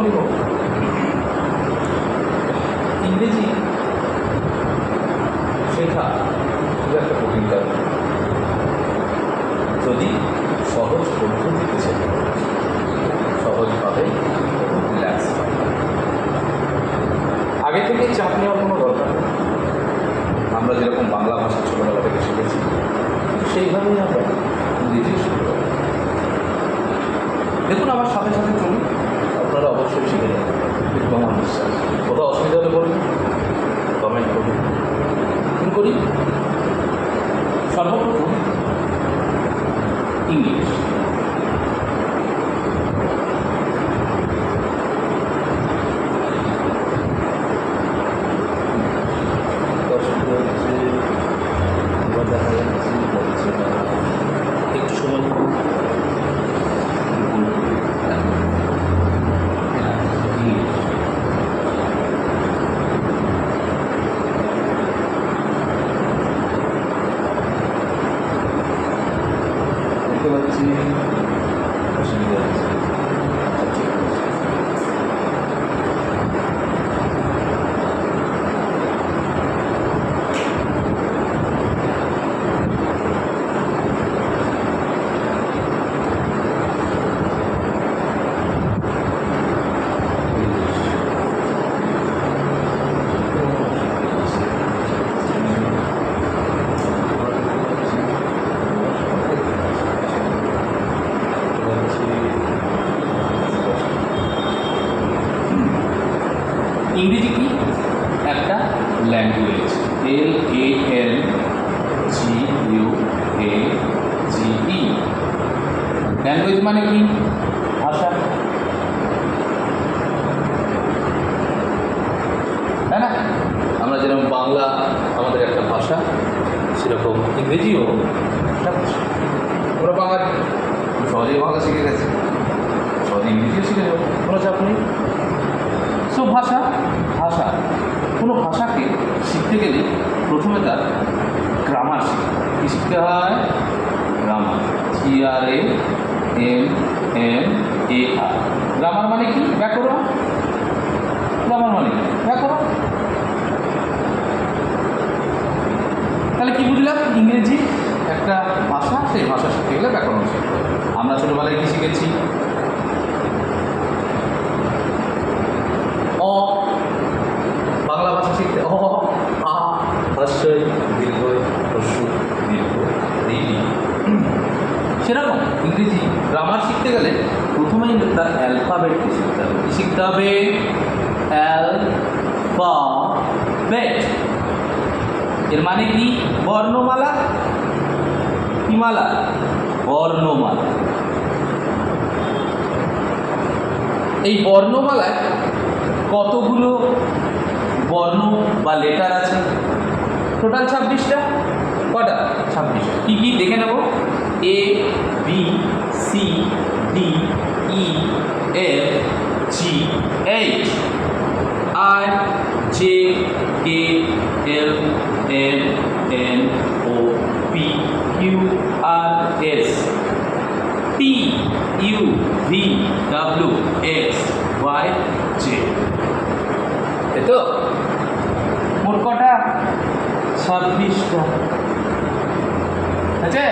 যতই হোক ইংরেজি শেখা খুব একটা কঠিন কাজ যদি সহজ পদ্ধতিতে শেখা সহজভাবে রিল্যাক্স হয়। আগে থেকে চাপ নেওয়ার কোনো দরকার নেই। আমরা যেরকম বাংলা ভাষা ছোটোবেলা থেকে শিখেছি সেইভাবেই আমরা ইংরেজি শিখব। দেখুন আমার সাথে সাথে চলুন, আপনারা অবশ্যই শিখে যাবেন, কিন্তু আমার বিশ্বাস। কোথাও অসুবিধা হলে বলুন, কমেন্ট করুন। শুরু করি। সর্বপ্রথম ইংলিশ। দেখা যাচ্ছে বলছে না, একটু সময় দেখতে পাচ্ছি অসুবিধা হচ্ছে। ইংরেজি কি একটা ল্যাঙ্গুয়েজ, LANGUAGE। ল্যাঙ্গুয়েজ মানে কি? ভাষা, তাই না? আমরা যেরকম বাংলা আমাদের একটা ভাষা, সেরকম ইংরেজিও একটা ভাষা। আমরা বাঙালি, সহজেই বাংলা শিখে গেছি, সহজে ইংরেজিও শিখে যাবো, কোনো চাপ নেই। সো ভাষা কোনো ভাষাকে শিখতে গেলে প্রথমে তার গ্রামার শিখতে হয়। কী শিখতে হয়? Grammar, GRAMMAR। গ্রামার মানে কি? ব্যাকরণ। গ্রামার মানে কি? ব্যাকরণ। তাহলে কি বুঝলাম? ইংরেজি একটা ভাষা, সেই ভাষা শিখতে গেলে ব্যাকরণ শিখতে হয়। আমরা ছোটোবেলায় কী শিখেছি? বাংলা ভাষা শিখতে আ, হ্রস্বই দীর্ঘই, হ্রস্ব দীর্ঘ, সেরকম ইংরেজি গ্রামার শিখতে গেলে প্রথমেই তার অ্যালফাবেটকে শিখতে হবে। কী শিখতে হবে? অ্যালফাবেট। এর মানে কি? বর্ণমালা। কি মালা? বর্ণমালা। এই বর্ণমালায় কতগুলো বর্ণ বা লেটার আছে? টোটাল 26টা। কটা? 26টা। কী কী দেখে নেব? ABCDEFGH, IJKLMNOPQRS, TUVWXYZ। তাই তো? মোট কটা? 26টা। আছে?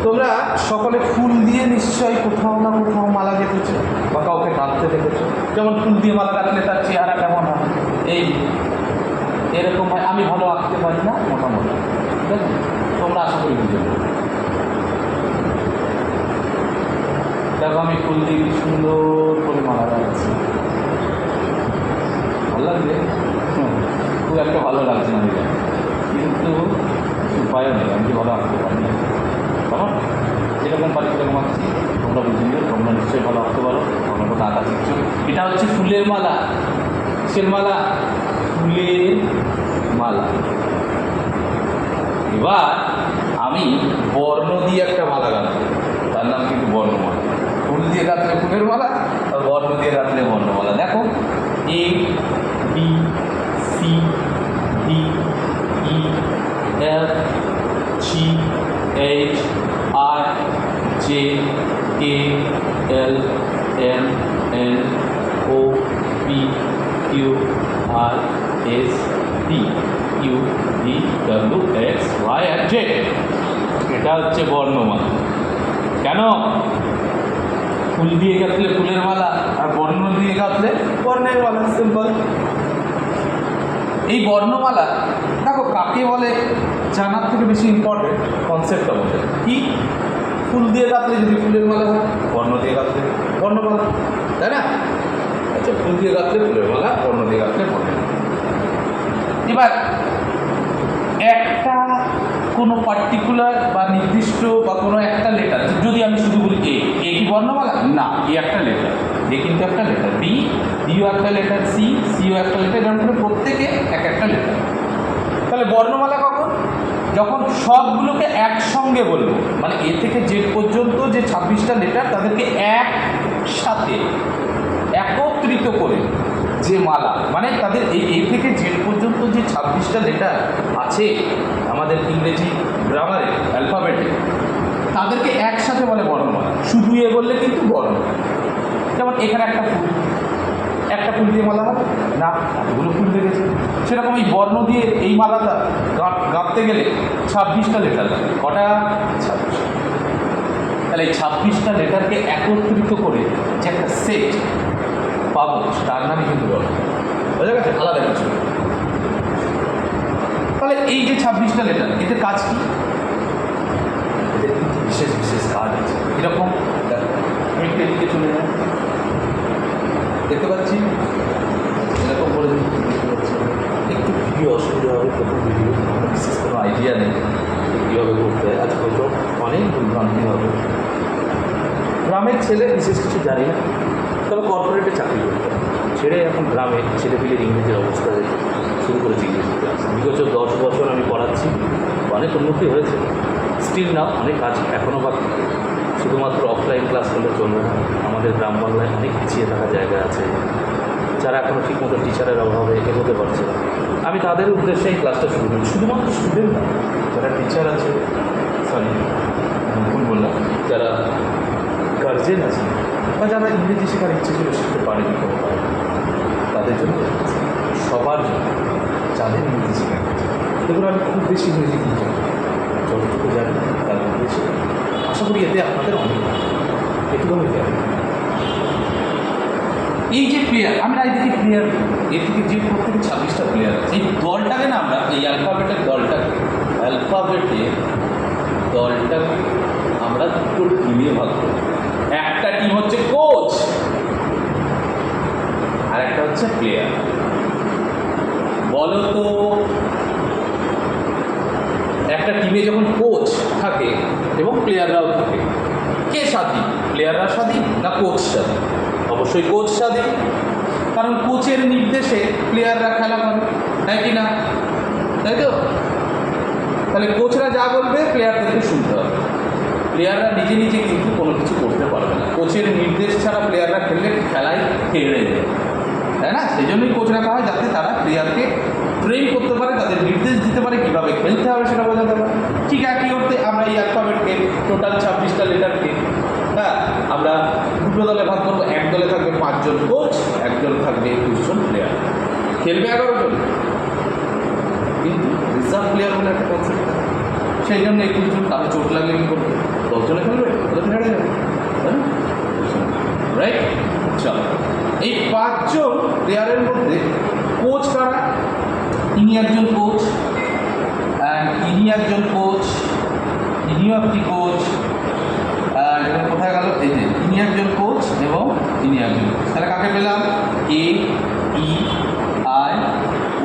তোমরা সকলে ফুল দিয়ে নিশ্চয়ই কোথাও না কোথাও মালা গেঁথেছো বা কাউকে গাঁথতে দেখেছো। যেমন ফুল দিয়ে মালা গাঁথলে তার চেহারা কেমন হয়? এই এরকম হয়। আমি ভালো আঁকতে পারি না মোটামুটি, ঠিক আছে? তোমরা আশা করি বুঝে নেবে। দেখো আমি ফুল দিয়ে কি সুন্দর করে মালা গাঁথছি। ভালো লাগছে? খুব একটা ভালো লাগছে না, কিন্তু উপায়ও নেই, আমি ভালো আঁকতে পারি না। কেমন যেরকম পারি সেরকম আঁকছি। তোমরা বুঝে নিও, তোমরা নিশ্চয়ই ভালো আঁকতে পারো, তোমরা কোথাও আঁকা শিখছো। এটা হচ্ছে ফুলের মালা। কিসের মালা? ফুলের মালা। এবার আমি বর্ণ দিয়ে একটা মালা গাঁথবো, তার নাম কিন্তু বর্ণমালা। ফুল দিয়ে গাঁথলে ফুলের মালা, আর বর্ণ দিয়ে গাঁথলে বর্ণমালা। দেখো ABCDEFGHIJKLMNOPQRS, M N O P Q R S T U V W X Y আর জেড। এটা হচ্ছে বর্ণমালা। কেন? ফুল দিয়ে গাঁথলে ফুলের মালা, আর বর্ণ দিয়ে গাঁথলে বর্ণের মালা, সিম্পল। এই বর্ণমালা দেখো কাকে বলে জানার থেকে বেশি ইম্পর্টেন্ট কনসেপ্টটা বলে কি, ফুল দিয়ে গাঁথলে যদি ফুলের মালা হয়, বর্ণ দিয়ে গাঁথলে বর্ণমালা, তাই না? আচ্ছা, ফুল দিয়ে গাঁথলে ফুলের মালা, বর্ণ দিয়ে গাঁথলে বর্ণের মালা। এবার একটা কোনো পার্টিকুলার বা নির্দিষ্ট বা কোনো একটা লেটার যদি আমি শুধু বলি এ কি বর্ণমালা? না, এ একটা লেটার, এ কিন্তু একটা লেটার, বিও একটা লেটার, সিও একটা লেটার, এরকম করে প্রত্যেকে এক একটা লেটার। তাহলে বর্ণমালা কখন? যখন সবগুলোকে একসঙ্গে বলবো, মানে এ থেকে জেড পর্যন্ত যে 26টা লেটার তাদেরকে একসাথে একত্রিত করে যে মালা, মানে তাদের এই এ থেকে জেড পর্যন্ত যে 26টা লেটার আছে আমাদের ইংরেজি গ্রামারে অ্যালফাবেটে, তাদেরকে একসাথে বলে বর্ণমালা। শুধু এ বললে কিন্তু বর্ণ। যেমন এখানে একটা ফুল দিয়ে মালা হবে না, এতগুলো ফুল লেগেছে। সেরকম এই বর্ণ দিয়ে এই মালাটা গাঁথতে গেলে 26টা লেটার লাগে। কটা? 26। তাহলে এই 26টা লেটারকে একত্রিত করে যে একটা সেট পাবো, তার নামই কিন্তু বর্ণ। বোঝা গেছে? আলাদা কিছু। তাহলে এই যে 26টা লেটার, এদের কাজ কি? এদের কিন্তু বিশেষ বিশেষ কাজ আছে। এরকম আমি একটু এদিকে চলে যাই, দেখতে পাচ্ছি এরকম করে দেখতে পাচ্ছি। একটু ভিডিও অসুবিধা হবে, প্রথম ভিডিও আমার বিশেষ কোনো আইডিয়া নেই কীভাবে করতে হয়। আজ হয়তো অনেক ভুলভ্রান্তি হবে। গ্রামের ছেলে বিশেষ কিছু জানি না, তবে কর্পোরেটে চাকরি করতে ছেড়ে এখন গ্রামে ছেলেপিলের ইংরেজির অবস্থা শুরু করেছি ইংরেজি ক্লাস। বিগত 10 বছর আমি পড়াচ্ছি, অনেক উন্নতি হয়েছে। স্টিল না, অনেক কাজ এখনও বাকি। শুধুমাত্র অফলাইন ক্লাস করলে চলবে না, আমাদের গ্রাম বাংলায় অনেক পিছিয়ে থাকা জায়গা আছে, যারা এখনও ঠিকমতো টিচারের অভাবে এগোতে পারছে না। আমি তাদের উদ্দেশ্যে এই ক্লাসটা শুরু করি। শুধুমাত্র স্টুডেন্ট না, যারা টিচার আছে, ভুল বললাম, যারা গার্জেন আছে বা যারা ইংরেজি শেখার ইচ্ছে ছিল শিখতে পারেনি কোনো কারণে, তাদের জন্য, সবার জন্য, যাদের ইংরেজি শেখার ইচ্ছে। দেখুন, আমি খুব বেশি ইংরেজি কিন্তু যতটুকু জানি তার মধ্যে ছিল। আশা করি এতে আপনাদের অনেক একটুখানি জানি। এই যে প্লেয়ার, আমরা এদিকে প্লেয়ার, এর থেকে যে প্রত্যেকে 26টা প্লেয়ার আছে, এই দলটাকে না আমরা এই অ্যালফাবেটের দলটাকে আমরা দুটো টিমে ভাগ করি। একটা টিম হচ্ছে কোচ আর একটা হচ্ছে প্লেয়ার। বলো তো, একটা টিমে যখন কোচ থাকে এবং প্লেয়াররাও থাকে, কে স্বাধীন? প্লেয়াররা স্বাধীন না কোচ স্বাধীন? অবশ্যই কোচ স্বাধীন, কারণ কোচের নির্দেশে প্লেয়াররা খেলা করে, তাই কি না? তাই তো? তাহলে কোচরা যা বলবে প্লেয়ারদেরকে শুনতে হবে। প্লেয়াররা নিজে নিজে কিন্তু কোনো কিছু করতে পারবে না। কোচের নির্দেশ ছাড়া প্লেয়াররা খেললে খেলায় হেরে যায়, তাই না? সেই জন্যই কোচ রাখা হয়, যাতে তারা প্লেয়ারকে ট্রেন করতে পারে, তাদের নির্দেশ দিতে পারে, কীভাবে খেলতে হবে সেটা বোঝাতে পারে। ঠিক একই অর্থে আমরা এই অ্যালফাবেটকে, টোটাল 26টা লেটারকে, হ্যাঁ, আমরা দুটো দলে ভাগ করবো। এক দলে থাকবে 5 জন কোচ, একজন থাকবে 21 জন প্লেয়ার। খেলবে 11 জন, কিন্তু রিজার্ভ প্লেয়ার বলে একটা কনসেপ্ট। সেই জন্য 21 জন, কারো চোট লাগলে কী করবে? 10 জনে খেলবে, ওটা তো হেরে যাবে, তাই না? রাইট? চলো, এই 5 জন প্লেয়ারের মধ্যে কোচ কারা? ইনি একজন কোচ, ইনি একজন কোচ, ইনিও একটি কোচ। এটা কোথায় গেল? এই যে ইনি একজন কোচ এবং ইনি একজন কোচ। তাহলে কাকে পেলাম? এ, ই, আই,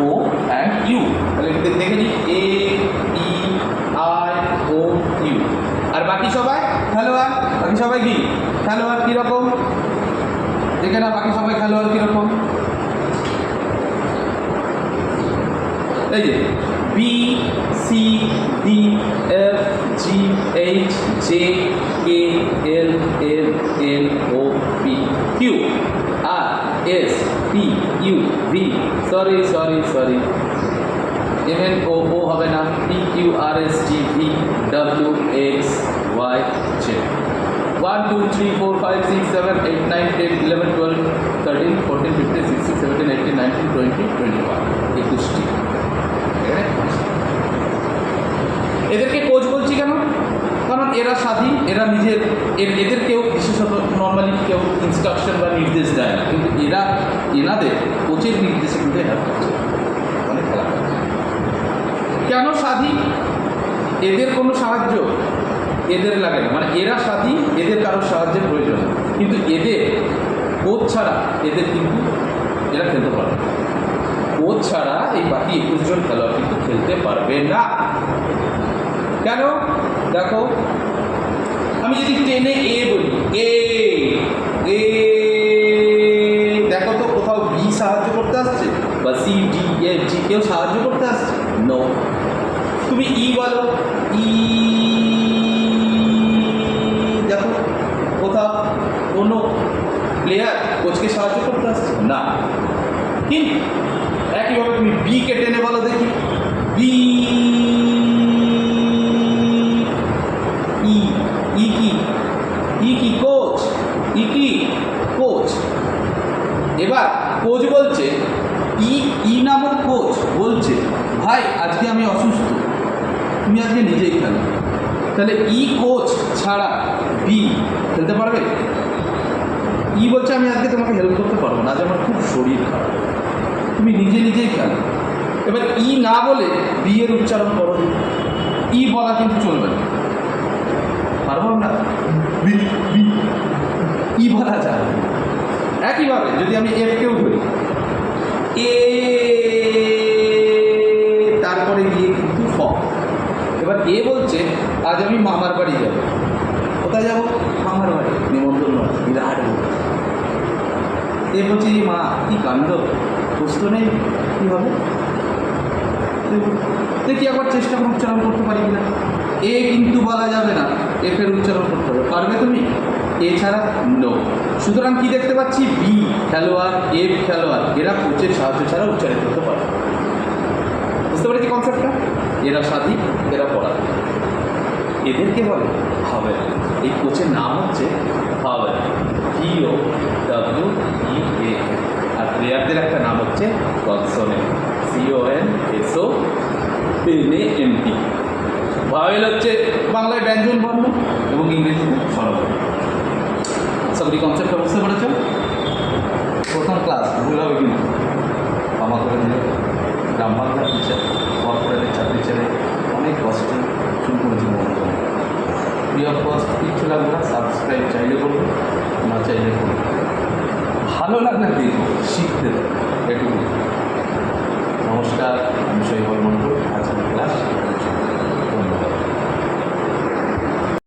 ও অ্যান্ড ইউ। তাহলে দেখে নিই, এ, ই, আই, ও, ইউ। আর বাকি সবাই খেলোয়াড়। বাকি সবাই কি খেলোয়াড়? কীরকম দেখে না, বাকি সবাই খেলোয়াড় কীরকম? এই যে B, C, D, F, G, H, J, K, L, M, N, O, P, Q, R, S, T, U, V, sorry, M, N, O হবে না, P, Q, R, S, T, V, W, X, Y, Z. 1 2 3 4 5 6 7 8 9 10 11 12 13 14 15 16 17 18 19 20 21 21টি। এদেরকে coach বলছি কেন? কারণ এরা স্বাধীন, এরা নিজের এদের কেউ বিশেষত নর্মালি কেউ ইনস্ট্রাকশন বা নির্দেশ দেয় না, কিন্তু এনাদের কোচের নির্দেশে কিন্তু এরা করছে, মানে খেলা করছে। কেন স্বাধীন? এদের কোনো সাহায্য এদের লাগে না, মানে এরা স্বাধীন, এদের কারোর সাহায্যের প্রয়োজন, কিন্তু এদের কোচ ছাড়া এদের কিন্তু এরা খেলতে পারবে না। কোচ ছাড়া এই বাকি 21 জন খেলোয়াড় কিন্তু খেলতে পারবে না। কেন? দেখো, আমি যদি টেনে এ বলি, এ এ দেখো তো কোথাও বি সাহায্য করতে আসছে বা সি ডি এফ জি কেউ সাহায্য করতে আসছে? নো। তুমি ই বলো, ই দেখো কোথাও কোনো প্লেয়ার কোচকে সাহায্য করতে আসছে না। কিন্তু একইভাবে তুমি বিকে টেনে বলো দেখি, বি কি কোচ, কি কোচ। এবার কোচ বলছে, ই নামক কোচ বলছে, ভাই আজকে আমি অসুস্থ, তুমি আজকে নিজেই খেলো। তাহলে ই কোচ ছাড়া বি খেলতে পারবে? ই বলছে আমি আজকে তোমাকে হেল্প করতে পারবো না, আজ আমার খুব শরীর খারাপ, তুমি নিজেই খেলো। এবার ই না বলে বি এর উচ্চারণ করো, ই বলা কিন্তু চলবে না, পারবো না, ই বলা যায়। একইভাবে যদি আমি এফ কেও ধরি, এ তারপরে গিয়ে কিন্তু ফ। এবার এ বলছে আজ আমি মামার বাড়ি যাব। কোথায় যাব? মামার বাড়ি, নিমন্ত্রণ আছে, বিরাট। এ বলছি মা কি কাণ্ড, সুস্থ নেই, কী হবে? দেখি একবার চেষ্টা করে উচ্চারণ করতে পারি কিনা। এ কিন্তু বলা যাবে না, এফের উচ্চারণ করতে হবে। পারবে তুমি? এছাড়া নো। সুতরাং কি দেখতে পাচ্ছি? বি খেলোয়াড়, এফ খেলোয়াড়, এরা কোচের সাহায্য ছাড়া উচ্চারিত করতে পারে। বুঝতে পেরেছি কনসেপ্টটা? এরা স্বাধীন, এরা পড়াবে। এদেরকে বলে হবে। এই কোচের নাম হচ্ছে হবে, COWEA। আর প্লেয়ারদের একটা নাম হচ্ছে কনসোনেন্ট, CONSONANT। ভাওয়েল হচ্ছে বাংলায় ব্যঞ্জন বর্ণ এবং ইংরেজিতে স্বরবর্ণ। সবটি কনসেপ্টটা বুঝতে পেরেছ? প্রথম ক্লাস ভুল হবে কিন্তু ক্ষমা করে দিলে। গ্রাম বাংলার টিচার, কর্পোরেটের চাকরি ছেড়ে অনেক কষ্টে শুরু করেছি মনে করি। ফ্রি অফ কস্ট কিচ্ছু লাগবে না, সাবস্ক্রাইব চাইলে করবো, না চাইলে করবো, ভালো লাগলে দেখবো, শিখতে দেবো।